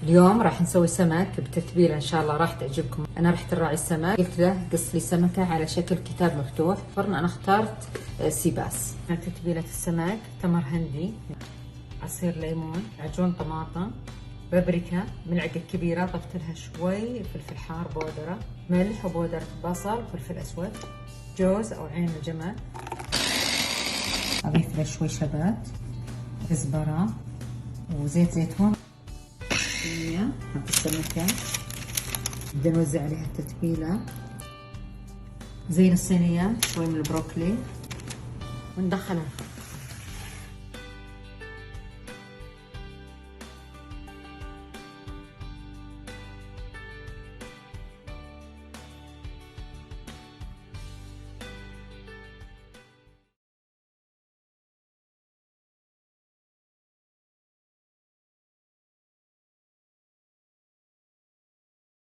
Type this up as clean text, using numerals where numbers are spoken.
اليوم راح نسوي سمك بتتبيله ان شاء الله راح تعجبكم. انا رحت الراعي السمك قلت له قص لي سمكه على شكل كتاب مفتوح. فرن انا اخترت سي باس. تتبيله السمك: تمر هندي، عصير ليمون، عجون طماطم، بابريكا ملعقه كبيره، ضفت لها شوي فلفل حار بودره، ملح وبودره بصل، فلفل اسود، جوز او عين الجمل، اضيف له شوي شبت، كزبره وزيت زيتون. نحط السمكة، نبدأ نوزع عليها التتبيلة. زين الصينية شوي من البروكلي وندخلها